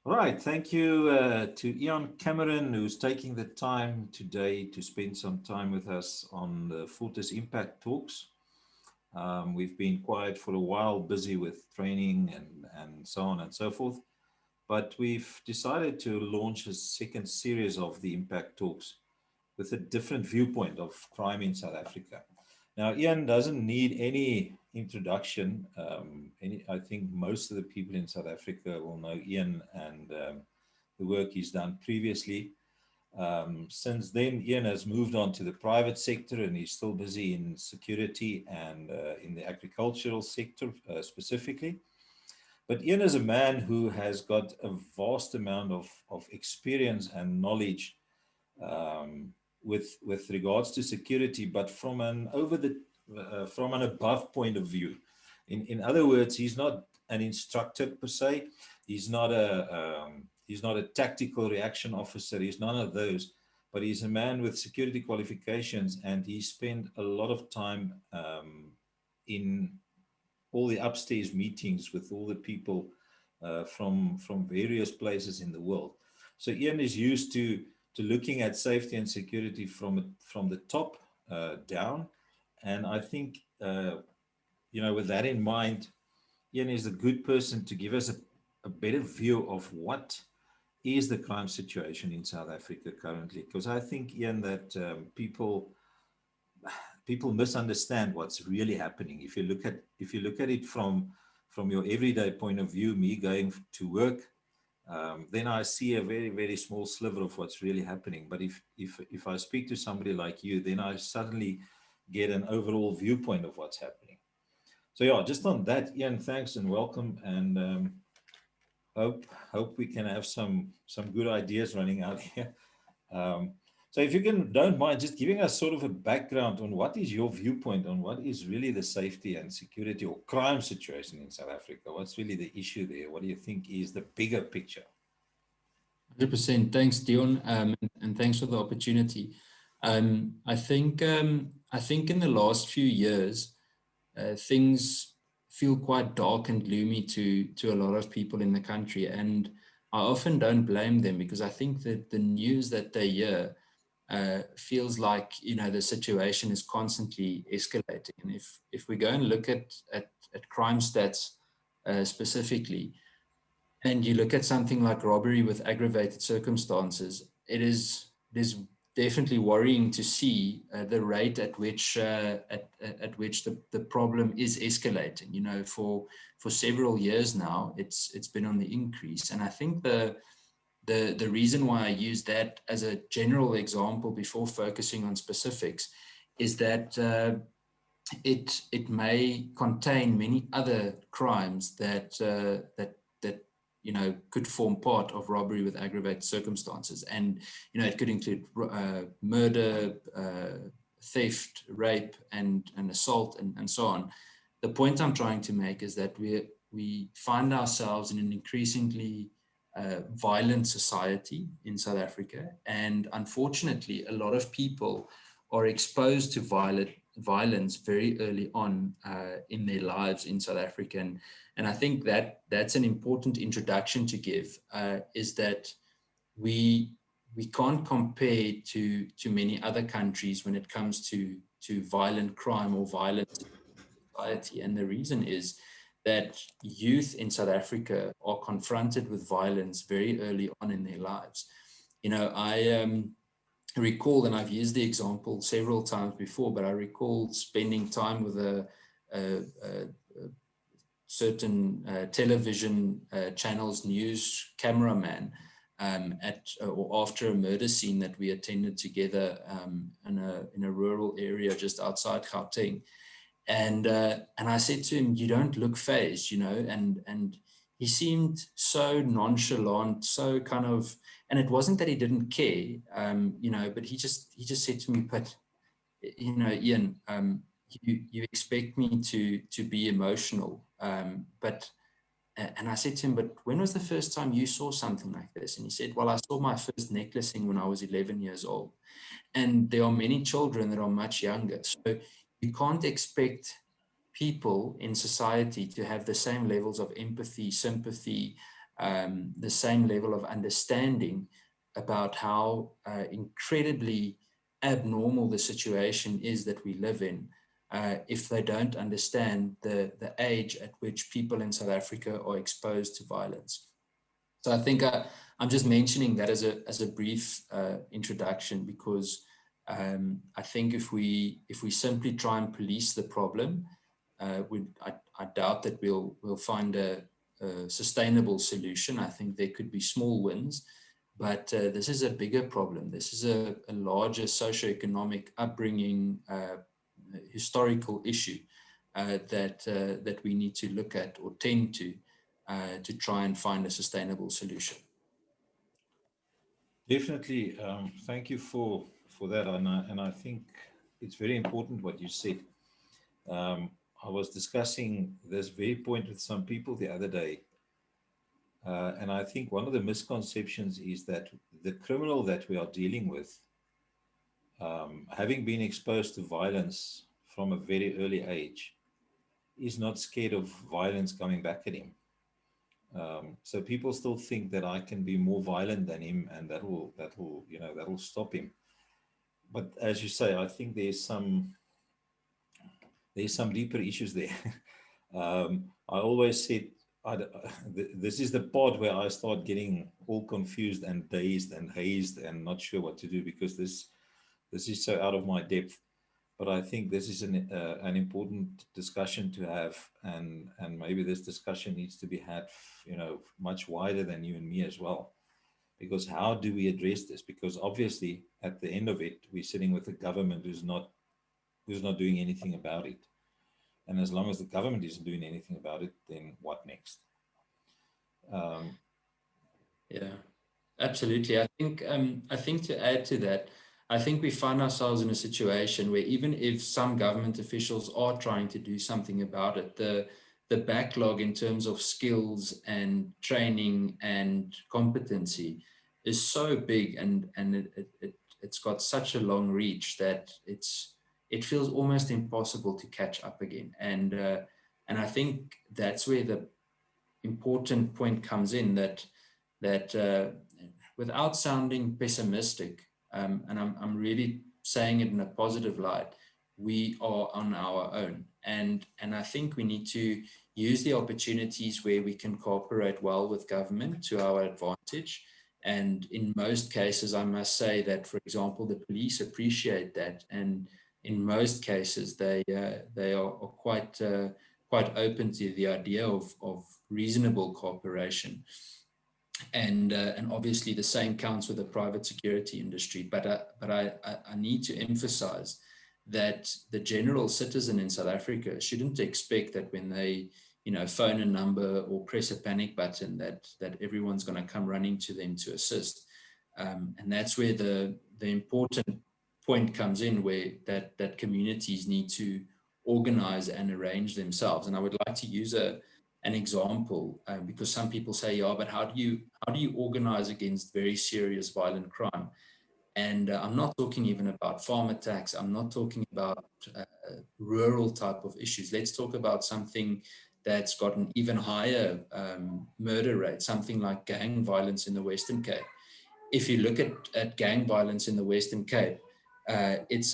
Right. Thank you to Ian Cameron, who's taking the time today to spend some time with us on the Fortis Impact Talks. We've been quiet for a while, busy with training and so on and so forth. But we've decided to launch a second series of the Impact Talks with a different viewpoint of crime in South Africa. Now, Ian doesn't need any introduction. I think most of the people in South Africa will know Ian and the work he's done previously. Since then, Ian has moved on to the private sector and he's still busy in security and in the agricultural sector specifically. But Ian is a man who has got a vast amount of experience and knowledge um, with regards to security, but from an from an above point of view. In other words, he's not an instructor per se. He's not a tactical reaction officer. He's none of those. But he's a man with security qualifications, and he spent a lot of time in all the upstairs meetings with all the people from various places in the world. So Ian is used to looking at safety and security from the top down, and I think with that in mind, Ian is a good person to give us a better view of what is the crime situation in South Africa currently, because I think, Ian, that people misunderstand what's really happening. If you look at it from your everyday point of view, me going to work, then I see a very, very small sliver of what's really happening. But if I speak to somebody like you, then I suddenly get an overall viewpoint of what's happening. So yeah, just on that, Ian, thanks and welcome, and hope we can have some good ideas running out here. Um, so if you don't mind just giving us sort of a background on what is your viewpoint on what is really the safety and security or crime situation in South Africa? What's really the issue there? What do you think is the bigger picture? 100%. Thanks, Dion, and thanks for the opportunity. I think in the last few years, things feel quite dark and gloomy to a lot of people in the country, and I often don't blame them because I think that the news that they hear feels like the situation is constantly escalating. And if we go and look at crime stats specifically, and you look at something like robbery with aggravated circumstances, it is definitely worrying to see the rate at which at which the problem is escalating. For several years now, it's been on the increase, and I think the reason why I use that as a general example before focusing on specifics is that it may contain many other crimes that could form part of robbery with aggravated circumstances, and it could include murder, theft, rape, and assault, and so on. The point I'm trying to make is that we find ourselves in an increasingly violent society in South Africa, and unfortunately, a lot of people are exposed to violence very early on in their lives in South Africa. And I think that's an important introduction to give, is that we can't compare to many other countries when it comes to violent crime or violence in society. And the reason is that youth in South Africa are confronted with violence very early on in their lives. I recall, and I've used the example several times before, but I recall spending time with a certain television channel's news cameraman at or after a murder scene that we attended together in a rural area just outside Gauteng. And I said to him, "You don't look fazed," and he seemed so nonchalant, so kind of, and it wasn't that he didn't care, but he just said to me, "But Ian, you expect me to be emotional, but." And I said to him, "But when was the first time you saw something like this?" And he said, "Well, I saw my first necklacing when I was 11 years old." And there are many children that are much younger. So you can't expect people in society to have the same levels of empathy, sympathy, the same level of understanding about how incredibly abnormal the situation is that we live in, if they don't understand the age at which people in South Africa are exposed to violence. So I think I'm just mentioning that as a brief introduction, because I think if we simply try and police the problem, I doubt that we'll find a sustainable solution. I think there could be small wins, but this is a bigger problem. This is a larger socioeconomic upbringing, historical issue that we need to look at or tend to try and find a sustainable solution. Definitely. Thank you for that. And I think it's very important what you said. I was discussing this very point with some people the other day. And I think one of the misconceptions is that the criminal that we are dealing with, having been exposed to violence from a very early age, is not scared of violence coming back at him. So people still think that I can be more violent than him, and that will stop him. But as you say, I think there's some deeper issues there. I always said, this is the part where I start getting all confused and dazed and hazed and not sure what to do, because this is so out of my depth. But I think this is an important discussion to have, and maybe this discussion needs to be had, much wider than you and me as well. Because how do we address this? Because obviously, at the end of it, we're sitting with a government who's not doing anything about it. And as long as the government isn't doing anything about it, then what next? Yeah, absolutely. I think to add to that, I think we find ourselves in a situation where even if some government officials are trying to do something about it, the backlog in terms of skills and training and competency is so big, and it's got such a long reach that it feels almost impossible to catch up again. And I think that's where the important point comes in, that without sounding pessimistic, and I'm really saying it in a positive light, we are on our own. And I think we need to use the opportunities where we can cooperate well with government to our advantage. And in most cases, I must say that, for example, the police appreciate that. And in most cases, they are quite open to the idea of reasonable cooperation. And obviously the same counts with the private security industry. But I need to emphasize that the general citizen in South Africa shouldn't expect that when they phone a number or press a panic button that everyone's going to come running to them to assist. And that's where the important point comes in, where that communities need to organize and arrange themselves. And I would like to use an example, because some people say, yeah, but how do you organize against very serious violent crime? And I'm not talking even about farm attacks. I'm not talking about rural type of issues. Let's talk about something that's got an even higher murder rate, something like gang violence in the Western Cape. If you look at gang violence in the Western Cape, it's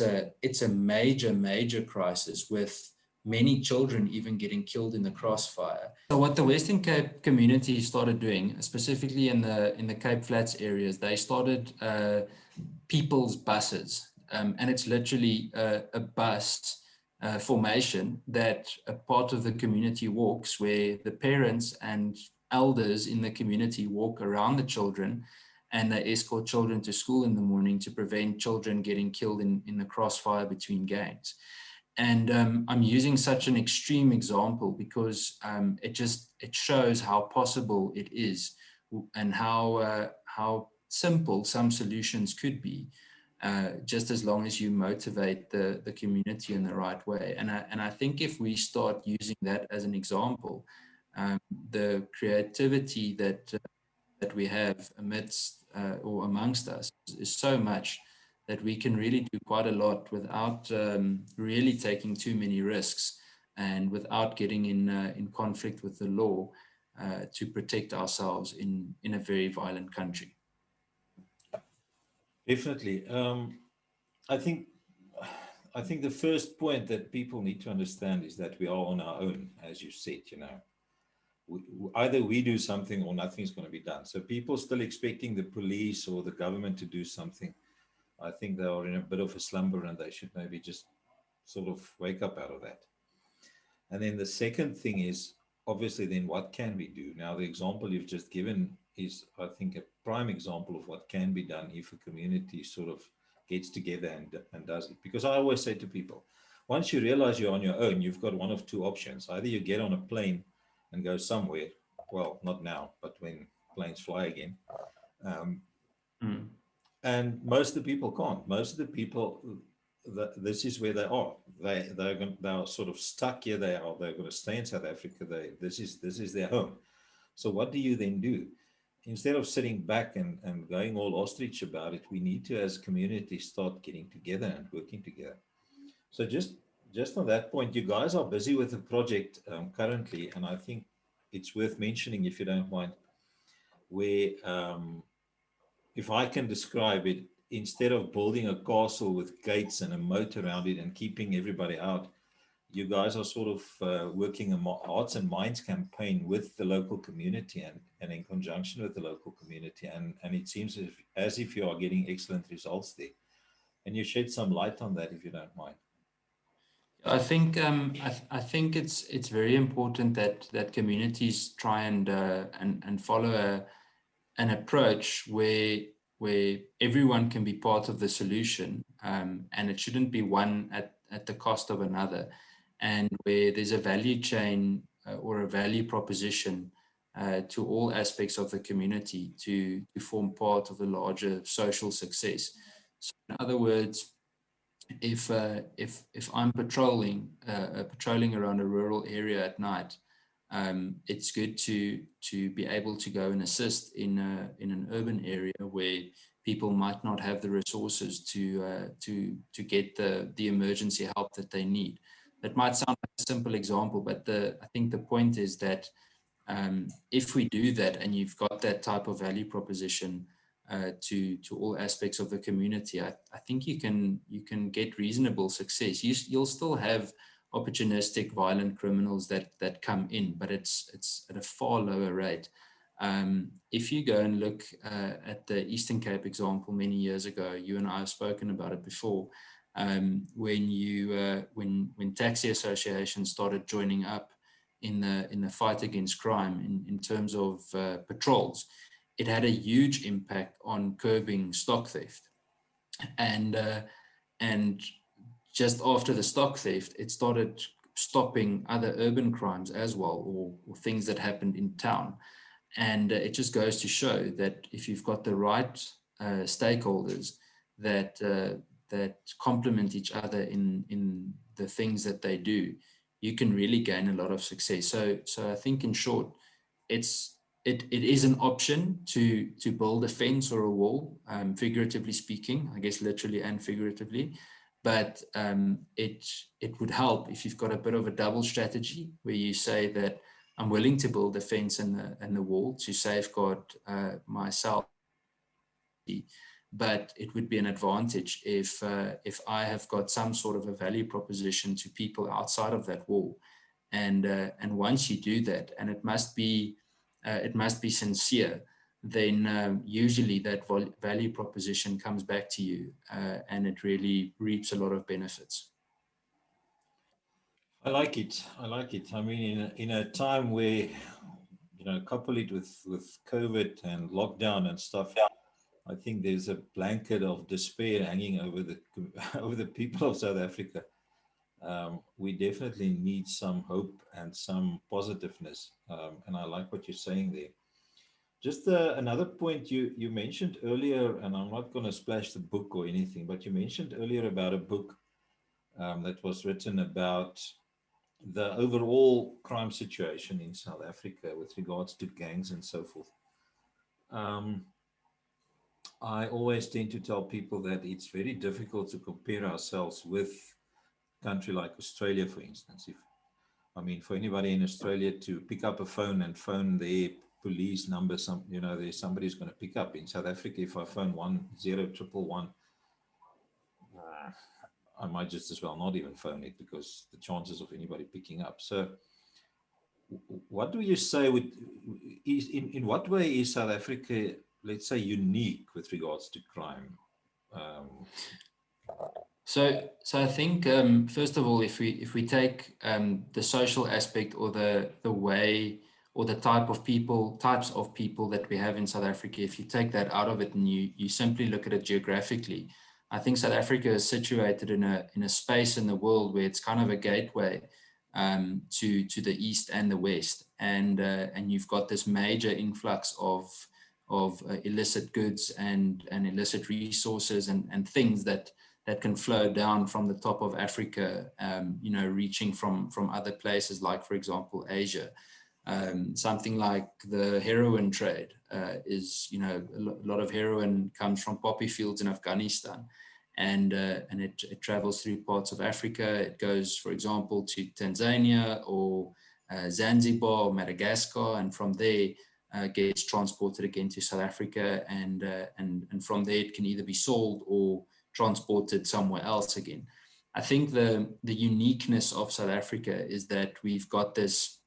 a major crisis, with many children even getting killed in the crossfire. So what the Western Cape community started doing, specifically in the Cape Flats areas, they started people's buses, and it's literally a bus formation that a part of the community walks, where the parents and elders in the community walk around the children, and they escort children to school in the morning to prevent children getting killed in the crossfire between gangs. And I'm using such an extreme example because it shows how possible it is, and how simple some solutions could be, just as long as you motivate the community in the right way. And I think if we start using that as an example, the creativity that we have amidst or amongst us is so much that we can really do quite a lot without really taking too many risks, and without getting in conflict with the law. to protect ourselves in a very violent country. Definitely. I think I think the first point that people need to understand is that we are on our own, as you said. Either we do something or nothing's going to be done. So people still expecting the police or the government to do something. I think they are in a bit of a slumber and they should maybe just sort of wake up out of that. And then the second thing is, obviously, then what can we do? Now, the example you've just given is, I think, a prime example of what can be done if a community sort of gets together and does it. Because I always say to people, once you realize you're on your own, you've got one of two options. Either you get on a plane and go somewhere, well, not now, but when planes fly again. And most of the people can't. Most of the people, this is where they are. They are sort of stuck here. They're going to stay in South Africa. This is their home. So what do you then do? Instead of sitting back and going all ostrich about it, we need to, as communities, start getting together and working together. So just on that point, you guys are busy with a project currently, and I think it's worth mentioning, if you don't mind, where if I can describe it, instead of building a castle with gates and a moat around it and keeping everybody out, you guys are sort of working a Hearts and Minds campaign with the local community and in conjunction with the local community. And it seems as if you are getting excellent results there. And you shed some light on that, if you don't mind. I think I think it's very important that communities try and follow an approach where everyone can be part of the solution, and it shouldn't be one at the cost of another, and where there's a value chain or a value proposition to all aspects of the community to form part of a larger social success. So in other words, if I'm patrolling around a rural area at night, it's good to be able to go and assist in an urban area where people might not have the resources to get the emergency help that they need. That might sound like a simple example, but I think the point is that if we do that and you've got that type of value proposition to all aspects of the community, I think you can get reasonable success. You'll still have opportunistic, violent criminals that come in, but it's at a far lower rate. If you go and look at the Eastern Cape example many years ago, you and I have spoken about it before. When taxi associations started joining up in the fight against crime in terms of patrols, it had a huge impact on curbing stock theft. And just after the stock theft, it started stopping other urban crimes as well, or things that happened in town. And it just goes to show that if you've got the right stakeholders that complement each other in the things that they do, you can really gain a lot of success. So I think, in short, it is an option to build a fence or a wall, figuratively speaking, I guess literally and figuratively. But it would help if you've got a bit of a double strategy where you say that I'm willing to build a fence and the wall to safeguard myself. But it would be an advantage if I have got some sort of a value proposition to people outside of that wall. And once you do that, and it must be sincere, then usually that value proposition comes back to you, and it really reaps a lot of benefits. I like it. I like it. I mean, in a time where, couple it with COVID and lockdown and stuff, I think there's a blanket of despair hanging over the over the people of South Africa. We definitely need some hope and some positiveness, and I like what you're saying there. Just another point you mentioned earlier, and I'm not going to splash the book or anything, but you mentioned earlier about a book that was written about the overall crime situation in South Africa with regards to gangs and so forth. I always tend to tell people that it's very difficult to compare ourselves with a country like Australia, for instance. I mean, for anybody in Australia to pick up a phone and phone their police number, there's somebody's going to pick up. In South Africa, if I phone 10111, I might just as well not even phone it, because the chances of anybody picking up. So what do you say in what way is South Africa, let's say, unique with regards to crime? So I think first of all, if we take the social aspect, or the way or the types of people that we have in South Africa, if you take that out of it and you simply look at it geographically, I think South Africa is situated in a space in the world where it's kind of a gateway to the east and the west, and you've got this major influx of illicit goods and illicit resources and things that can flow down from the top of Africa, reaching from other places, like, for example, Asia. Something like the heroin trade is, a lot of heroin comes from poppy fields in Afghanistan, and it travels through parts of Africa. It goes, for example, to Tanzania or Zanzibar or Madagascar, and from there gets transported again to South Africa, and from there it can either be sold or transported somewhere else again. I think the uniqueness of South Africa is that we've got this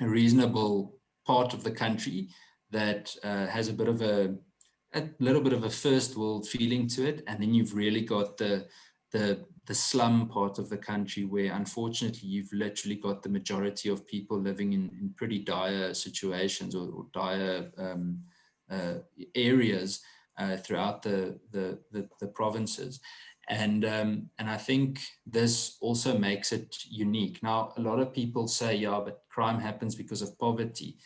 reasonable part of the country that has a little bit of a first world feeling to it, and then you've really got the slum part of the country, where unfortunately you've literally got the majority of people living in pretty dire situations or dire areas throughout the provinces. And I think this also makes it unique. Now, a lot of people say, yeah, but crime happens because of poverty.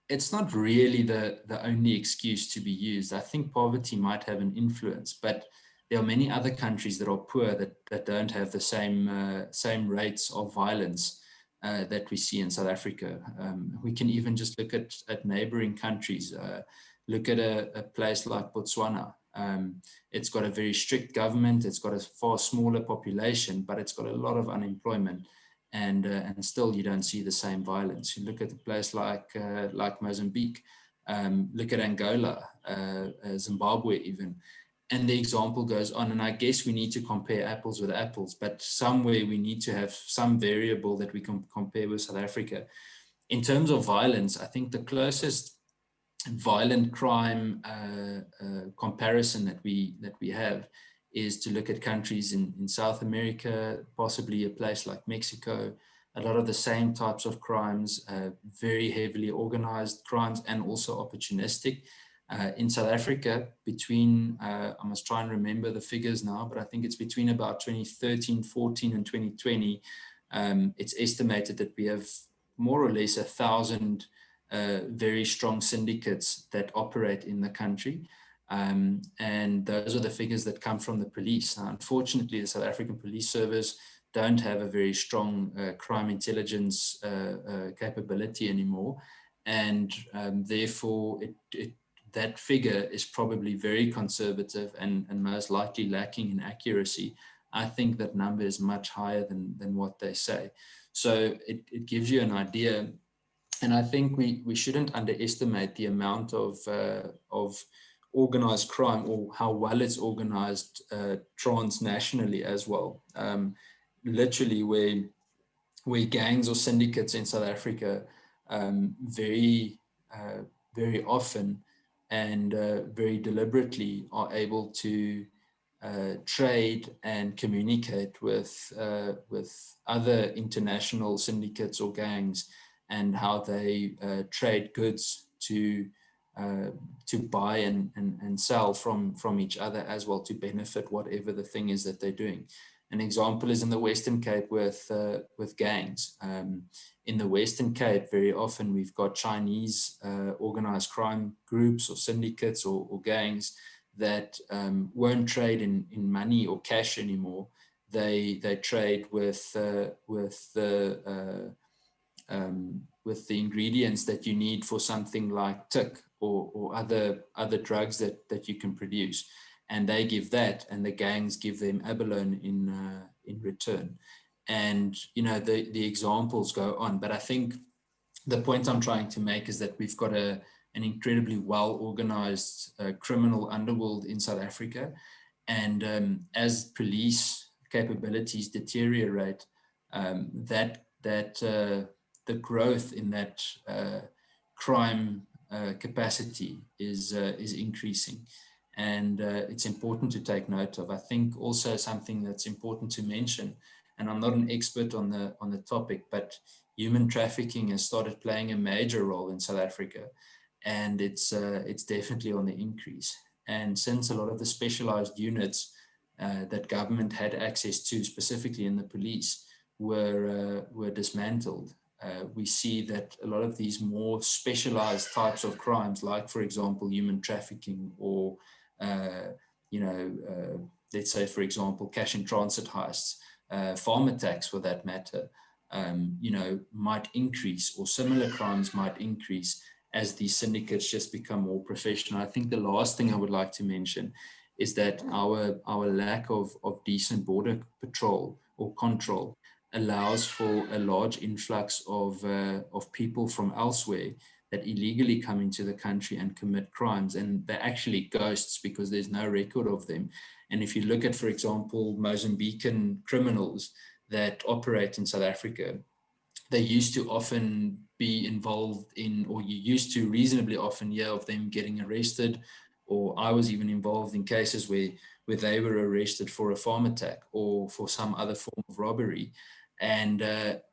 It's not really the only excuse to be used. I think poverty might have an influence, but there are many other countries that are poor that don't have the same rates of violence that we see in South Africa. We can even just look at neighboring countries. Look at a place like Botswana. It's got a very strict government. It's got a far smaller population, but it's got a lot of unemployment, and still you don't see the same violence. You look at a place like Mozambique. Look at Angola, Zimbabwe even. And the example goes on, and I guess we need to compare apples with apples, but somewhere we need to have some variable that we can compare with South Africa. In terms of violence, I think the closest violent crime comparison that we have is to look at countries in South America, possibly a place like Mexico. A lot of the same types of crimes, very heavily organized crimes, and also opportunistic. In South Africa, between, I must try and remember the figures now, but I think it's between about 2013, 14 and 2020, it's estimated that we have more or less 1,000 very strong syndicates that operate in the country. And those are the figures that come from the police. Now, unfortunately, the South African Police Service don't have a very strong crime intelligence capability anymore. And therefore, that figure is probably very conservative and most likely lacking in accuracy. I think that number is much higher than what they say. So it gives you an idea. And I think we shouldn't underestimate the amount of organized crime, or how well it's organized transnationally as well. Literally where gangs or syndicates in South Africa very often and very deliberately are able to trade and communicate with other international syndicates or gangs, and how they trade goods to buy and sell from each other as well, to benefit whatever the thing is that they're doing. An example is in the Western Cape with gangs. In the Western Cape, very often we've got Chinese organized crime groups or syndicates or gangs that won't trade in money or cash anymore. They trade with the ingredients that you need for something like tick or other drugs that you can produce, and they give that, and the gangs give them abalone in return. And, the examples go on. But I think the point I'm trying to make is that we've got an incredibly well-organized criminal underworld in South Africa. And as police capabilities deteriorate, the growth in that crime capacity is increasing. And it's important to take note of. I think also something that's important to mention, and I'm not an expert on the topic, but human trafficking has started playing a major role in South Africa, and it's definitely on the increase. And since a lot of the specialized units that government had access to, specifically in the police, were dismantled, we see that a lot of these more specialized types of crimes, like, for example, human trafficking, or let's say, for example, cash in transit heists, farm attacks for that matter, might increase, or similar crimes might increase as these syndicates just become more professional. I think the last thing I would like to mention is that our lack of decent border patrol or control allows for a large influx of people from elsewhere that illegally come into the country and commit crimes, and they're actually ghosts because there's no record of them. And if you look at, for example, Mozambican criminals that operate in South Africa, they used to often be involved in, or you used to reasonably often hear of them getting arrested, or I was even involved in cases where they were arrested for a farm attack or for some other form of robbery. And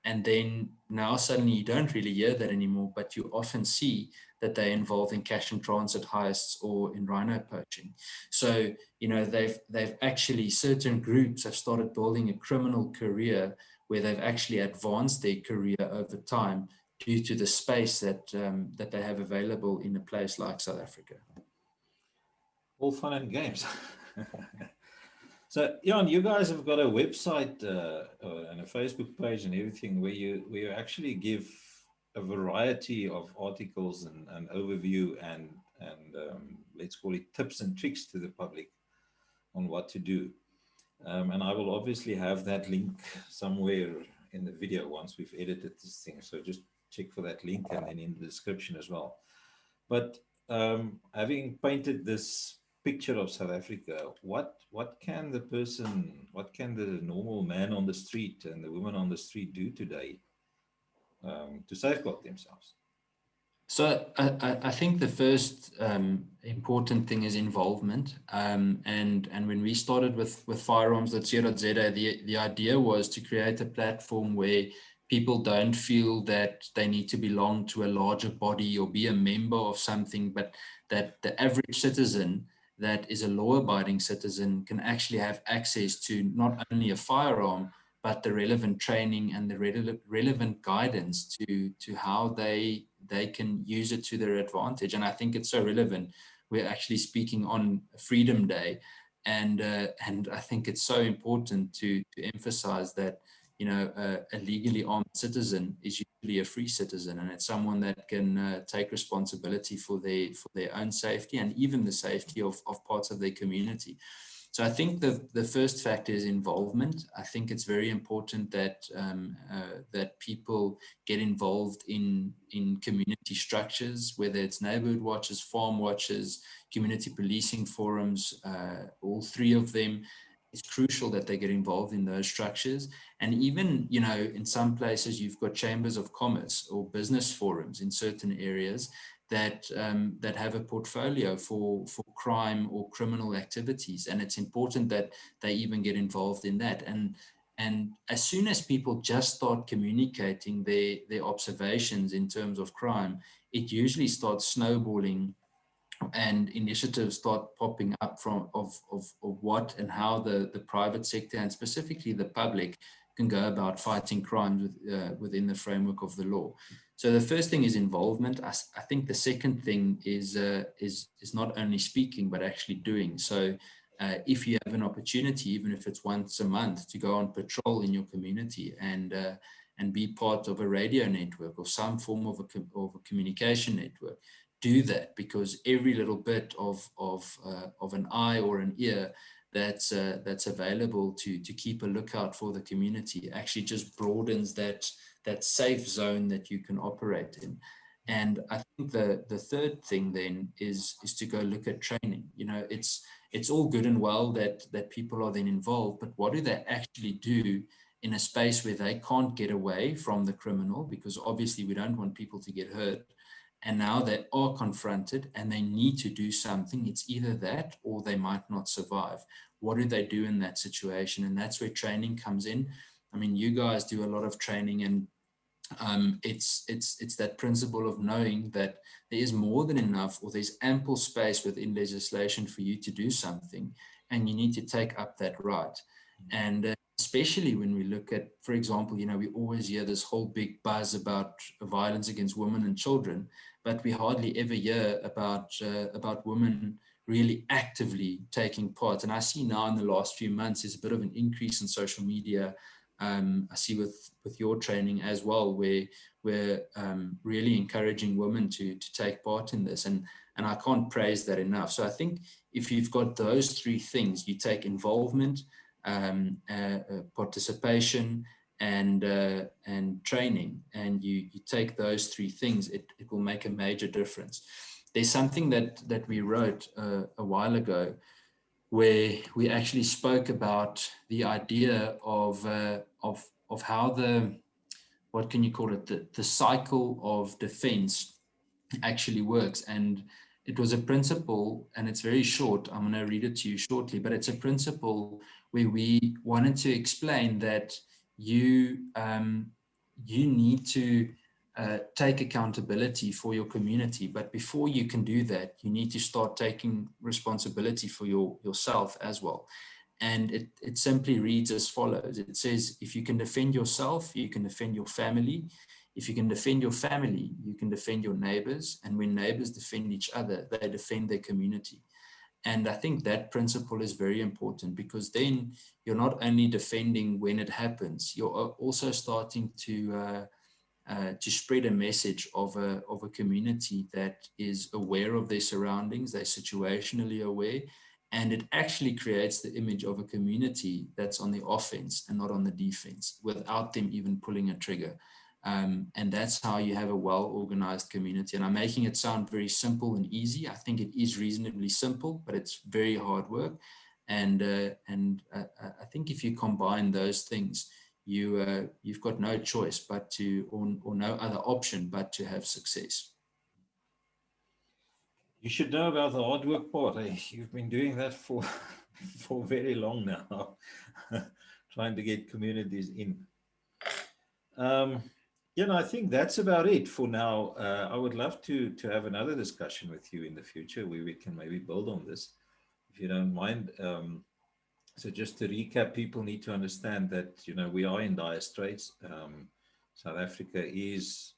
then now suddenly you don't really hear that anymore, but you often see that they're involved in cash and transit heists or in rhino poaching. So, they've actually, certain groups have started building a criminal career where they've actually advanced their career over time due to the space that they have available in a place like South Africa. All fun and games. So, Jan, you guys have got a website and a Facebook page and everything where you actually give a variety of articles and overview and let's call it tips and tricks to the public on what to do. And I will obviously have that link somewhere in the video once we've edited this thing. So just check for that link, and then in the description as well. But having painted this picture of South Africa, what can the normal man on the street and the woman on the street do today to safeguard themselves? So I think the first important thing is involvement. And when we started with firearms.co.za, the idea was to create a platform where people don't feel that they need to belong to a larger body or be a member of something, but that the average citizen that is a law-abiding citizen can actually have access to not only a firearm, but the relevant training and the relevant guidance to how they can use it to their advantage. And I think it's so relevant. We're actually speaking on Freedom Day, and I think it's so important to emphasize that a legally armed citizen is usually a free citizen, and it's someone that can take responsibility for their own safety and even the safety of parts of their community. So I think the first factor is involvement. I think it's very important that that people get involved in community structures, whether it's neighborhood watches, farm watches, community policing forums, all three of them. It's crucial that they get involved in those structures. And even, in some places you've got chambers of commerce or business forums in certain areas that have a portfolio for crime or criminal activities, and it's important that they even get involved in that. And as soon as people just start communicating their observations in terms of crime, it usually starts snowballing, and initiatives start popping up of what and how the private sector and specifically the public can go about fighting crimes within the framework of the law. So the first thing is involvement. I think the second thing is not only speaking, but actually doing. So if you have an opportunity, even if it's once a month, to go on patrol in your community and be part of a radio network or some form of a communication network, do that, because every little bit of an eye or an ear that's available to keep a lookout for the community actually just broadens that safe zone that you can operate in. And I think the third thing then is to go look at training. You know, it's all good and well that people are then involved, but what do they actually do in a space where they can't get away from the criminal? Because obviously we don't want people to get hurt. And now they are confronted and they need to do something. It's either that or they might not survive. What do they do in that situation? And that's where training comes in. I mean, you guys do a lot of training, and it's that principle of knowing that there is more than enough, or there's ample space within legislation for you to do something, and you need to take up that right. And especially when we look at, for example, you know, we always hear this whole big buzz about violence against women and children, but we hardly ever hear about women really actively taking part. And I see now in the last few months there's a bit of an increase in social media. I see with your training as well, where we're really encouraging women to take part in this, and I can't praise that enough. So I think if you've got those three things, you take involvement, participation, and training, and you take those three things, it will make a major difference. There's something that we wrote a while ago, where we actually spoke about the idea of how what can you call it, the cycle of defense actually works. And it was a principle, and it's very short. I'm going to read it to you shortly, but it's a principle where we wanted to explain that you need to take accountability for your community. But before you can do that, you need to start taking responsibility for yourself as well. And it simply reads as follows. It says, if you can defend yourself, you can defend your family. If you can defend your family, you can defend your neighbors. And when neighbors defend each other, they defend their community. And I think that principle is very important, because then you're not only defending when it happens, you're also starting to spread a message of a community that is aware of their surroundings, they're situationally aware, and it actually creates the image of a community that's on the offense and not on the defense, without them even pulling a trigger. And that's how you have a well-organized community. And I'm making it sound very simple and easy. I think it is reasonably simple, but it's very hard work. And I think if you combine those things, you've got no choice but to, or no other option but to have success. You should know about the hard work part. You've been doing that for for very long now, trying to get communities in. I think that's about it for now. I would love to have another discussion with you in the future where we can maybe build on this, if you don't mind. So just to recap, people need to understand that, we are in dire straits. South Africa is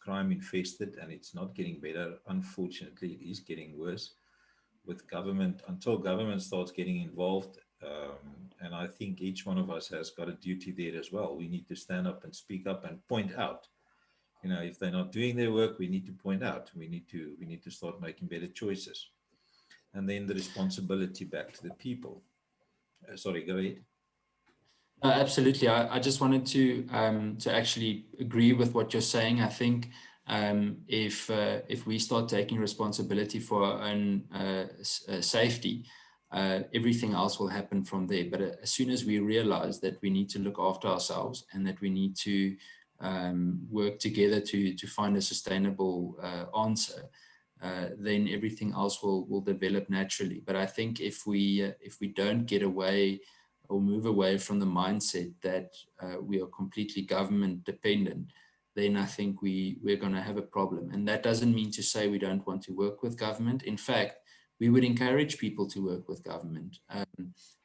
crime infested, and it's not getting better. Unfortunately, it is getting worse with government, until government starts getting involved. And I think each one of us has got a duty there as well. We need to stand up and speak up and point out. If they're not doing their work, we need to point out. We need to start making better choices. And then the responsibility back to the people. Sorry, go ahead. Absolutely. I just wanted to actually agree with what you're saying. I think if we start taking responsibility for our own safety, everything else will happen from there. But as soon as we realize that we need to look after ourselves, and that we need to work together to find a sustainable answer, then everything else will develop naturally. But I think if we don't get away or move away from the mindset that we are completely government dependent, then I think we're going to have a problem. And that doesn't mean to say we don't want to work with government. In fact, we would encourage people to work with government.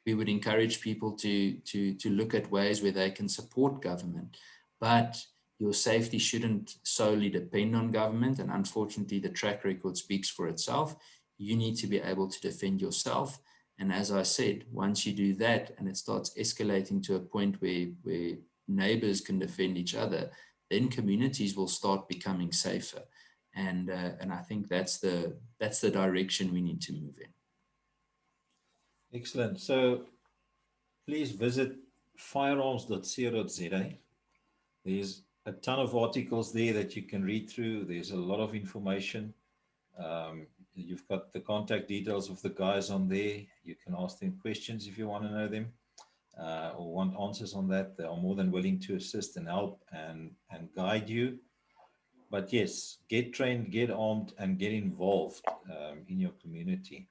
We would encourage people to look at ways where they can support government. But your safety shouldn't solely depend on government. And unfortunately, the track record speaks for itself. You need to be able to defend yourself. And as I said, once you do that and it starts escalating to a point where neighbors can defend each other, then communities will start becoming safer. And I think that's the direction we need to move in. Excellent. So please visit firearms.co.za. There's a ton of articles there that you can read through. There's a lot of information. You've got the contact details of the guys on there. You can ask them questions if you want to know them, or want answers on that. They are more than willing to assist and help and guide you. But yes, get trained, get armed, and get involved in your community.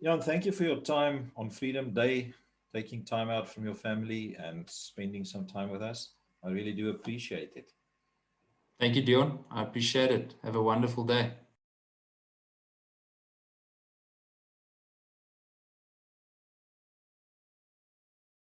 Jan, thank you for your time on Freedom Day, taking time out from your family and spending some time with us. I really do appreciate it. Thank you, Dion. I appreciate it. Have a wonderful day.